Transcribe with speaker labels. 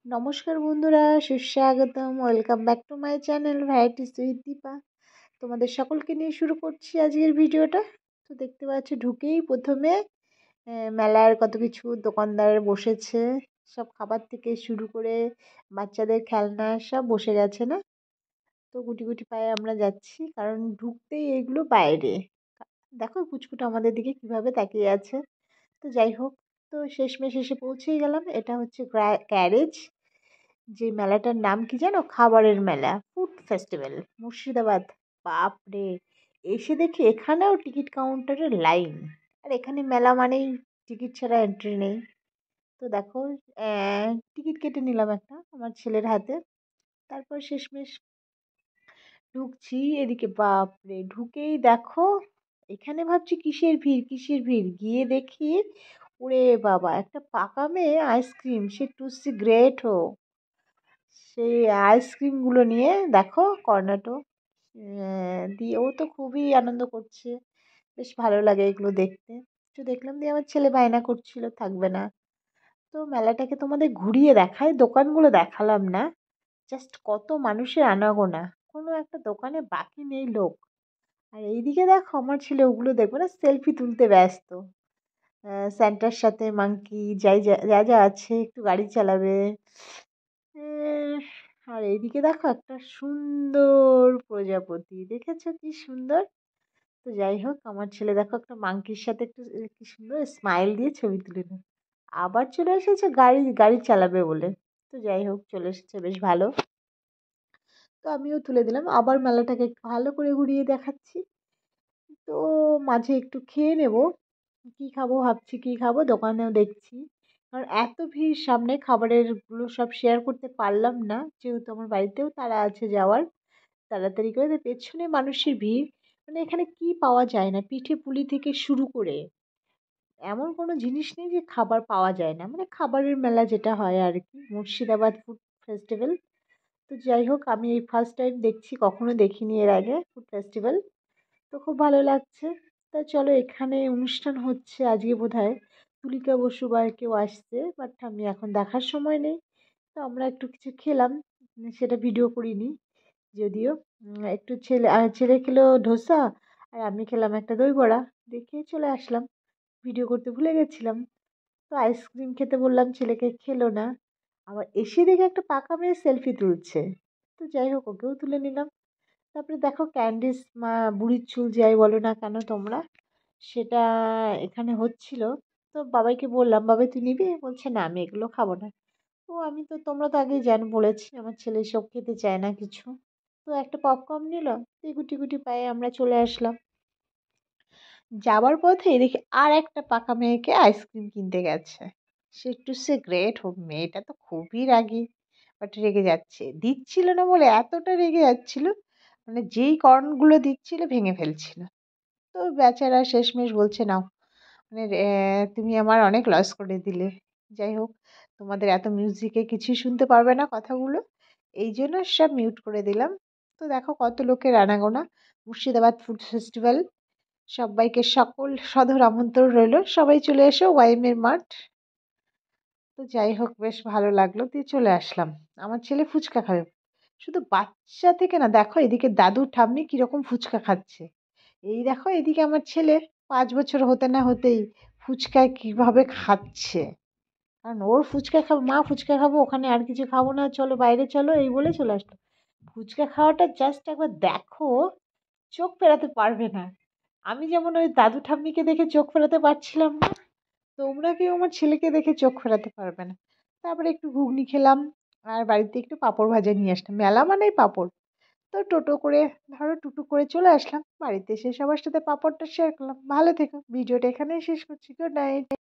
Speaker 1: নমস্কার বন্ধুরা, সুস্বাগতম। Welcome back to my channel varieties with Dipa. তোমাদের সকলকে নিয়ে শুরু করছি আজকের ভিডিওটা। তো দেখতে পাচ্ছ ঢুকেই প্রথমে মেলার কত কিছু দোকানদার বসেছে। সব খাবার থেকে শুরু করে বাচ্চাদের খেলনা সব বসে গেছে না। তো গুটি গুটি পায়ে আমরা যাচ্ছি, কারণ ঢুকতেই এগুলো বাইরে। দেখো পুচকুটা আমাদের দিকে কিভাবে তাকিয়ে আছে। তো যাই হোক, তো শেষমেশ এসে পৌঁছেই গেলাম। এটা হচ্ছে ক্যারেজ। যে মেলাটার নাম কি জানো? খাবারের মেলা, ফুড ফেস্টিভ্যাল, মুর্শিদাবাদ। বাপরে, এসে দেখি এখানেও টিকিট কাউন্টারের লাইন। আর এখানে মেলা মানেই টিকিট ছাড়া এন্ট্রি নেই। তো দেখো, টিকিট কেটে নিলাম একটা আমার ছেলের হাতে। তারপর শেষমেশ ঢুকছি এদিকে। বাপরে, ঢুকেই দেখো এখানে ভাবছি কিসের ভিড় কিসের ভিড়, গিয়ে দেখি ওরে বাবা, একটা পাকা মেয়ে আইসক্রিম, সে টুসি গ্রেট হো, সেই আইসক্রিমগুলো নিয়ে দেখো কর্নাটো দিয়ে ও তো খুবই আনন্দ করছে। বেশ ভালো লাগে এগুলো দেখতে। একটু দেখলাম, দিয়ে আমার ছেলে বায়না করছিল থাকবে না। তো মেলাটাকে তোমাদের ঘুরিয়ে দেখায়, দোকানগুলো দেখালাম না। জাস্ট কত মানুষের আনাগোনা, কোনো একটা দোকানে বাকি নেই লোক। আর এইদিকে দেখো আমার ছেলে ওগুলো দেখবে না, সেলফি তুলতে ব্যস্ত। স্যান্টার সাথে মাঙ্কি যাই যা যা যা আছে, একটু গাড়ি চালাবে। উম, আর এইদিকে দেখো একটা সুন্দর প্রজাপতি, দেখেছো কি সুন্দর। তো যাই হোক, আমার ছেলে দেখো একটা মাংকির সাথে একটু কি সুন্দর স্মাইল দিয়ে ছবি তুলে নেয়। আবার চলে এসেছে গাড়ি গাড়ি চালাবে বলে। তো যাই হোক, চলে এসেছে, বেশ ভালো। তো আমিও তুলে দিলাম, আবার মেলাটাকে একটু ভালো করে ঘুরিয়ে দেখাচ্ছি। তো মাঝে একটু খেয়ে নেব। কি খাবো ভাবছি, কি খাবো, দোকানেও দেখছি। কারণ এত ভিড় সামনে, খাবারের গুলো সব শেয়ার করতে পারলাম না, যেহেতু আমার বাড়িতেও তারা আছে যাওয়ার। তাড়াতাড়ি করে তো পেছনে মানুষের ভিড়। মানে এখানে কি পাওয়া যায় না, পিঠে পুলি থেকে শুরু করে এমন কোনো জিনিস নেই যে খাবার পাওয়া যায় না। মানে খাবারের মেলা যেটা হয় আর কি, মুর্শিদাবাদ ফুড ফেস্টিভ্যাল। তো যাই হোক, আমি এই ফার্স্ট টাইম দেখছি, কখনো দেখিনি এর আগে ফুড ফেস্টিভ্যাল। তো খুব ভালো লাগছে। তা চলো, এখানে অনুষ্ঠান হচ্ছে আজকে বোধহয় তুলিকা বসু বা কেউ আসছে, বাট আমি এখন দেখার সময় নেই। তো আমরা একটু কিছু খেলাম, সেটা ভিডিও করিনি যদিও। একটু ছেলে খেলো ধোসা, আর আমি খেলাম একটা দই বড়া। দেখে চলে আসলাম, ভিডিও করতে ভুলে গেছিলাম। তো আইসক্রিম খেতে বললাম, ছেলেকে, খেলো না। আবার এসে দেখে একটা পাকা মেয়ে সেলফি তুলছে। তো যাই হোক, ওকেও তুলে নিলাম। তারপরে দেখো ক্যান্ডিস মা বুড়ির চুল যাই বলো না কেন তোমরা, সেটা এখানে হচ্ছিল। তো বাবাইকে বললাম, বাবাই তুই নিবি? বলছে না, আমি এগুলো খাবো না। তো আমি তো, তোমরা তো আগেই জানো, বলেছি আমার ছেলে সব খেতে চায় না কিছু। তো একটা পপকর্ন নিল, দিয়ে গুটি গুটি পায়ে আমরা চলে আসলাম। যাবার পথে দেখি আর একটা পাকা মেয়েকে আইসক্রিম কিনতে গেছে। সে গ্রেট হোক, মেয়েটা তো খুবই রাগী। বাট রেগে যাচ্ছে, দিচ্ছিল না বলে এতটা রেগে যাচ্ছিল, মানে যেই কর্নগুলো দিচ্ছিল ভেঙে ফেলছিল। তো বেচারা শেষমেশ বলছে, নাও, মানে তুমি আমার অনেক লস করে দিলে। যাই হোক, তোমাদের এত মিউজিকে কিছুই শুনতে পারবে না কথাগুলো, এই জন্য সব মিউট করে দিলাম। তো দেখো কত লোকের আনাগোনা, মুর্শিদাবাদ ফুড ফেস্টিভ্যাল। সবাইকে সকল সদর আমন্ত্রণ রইল, সবাই চলে এসো ওয়াইমের মাঠ। তো যাই হোক, বেশ ভালো লাগলো, দিয়ে চলে আসলাম। আমার ছেলে ফুচকা খাবে। শুধু বাচ্চা থেকে না, দেখো এদিকে দাদু ঠাম্মি কিরকম ফুচকা খাচ্ছে। এই দেখো এদিকে আমার ছেলে 5 বছর হতে না হতেই ফুচকা কিভাবে খাচ্ছে। কারণ ওর ফুচকা খাবো, মা ফুচকা খাবো, ওখানে আর কিছু খাবো না, চলো বাইরে চলো, এই বলে চলে আসলো। ফুচকা খাওয়াটা জাস্ট একবার দেখো, চোখ ফেরাতে পারবে না। আমি যেমন ওই দাদু ঠাম্মিকে দেখে চোখ ফেরাতে পারছিলাম না, তোমরা কেউ আমার ছেলেকে দেখে চোখ ফেরাতে পারবে না। তারপরে একটু ঘুগনি খেলাম, আর বাড়িতে একটু পাঁপড় ভাজা নিয়ে আসলাম, মেলা মানেই পাঁপড়। তো টোটো করে, ধরো টুটু করে চলে আসলাম বাড়িতে, এসে সবার সাথে পাঁপড়টা শেয়ার করলাম। ভালো থেকো, ভিডিওটা এখানেই শেষ করছি, গুড নাইট।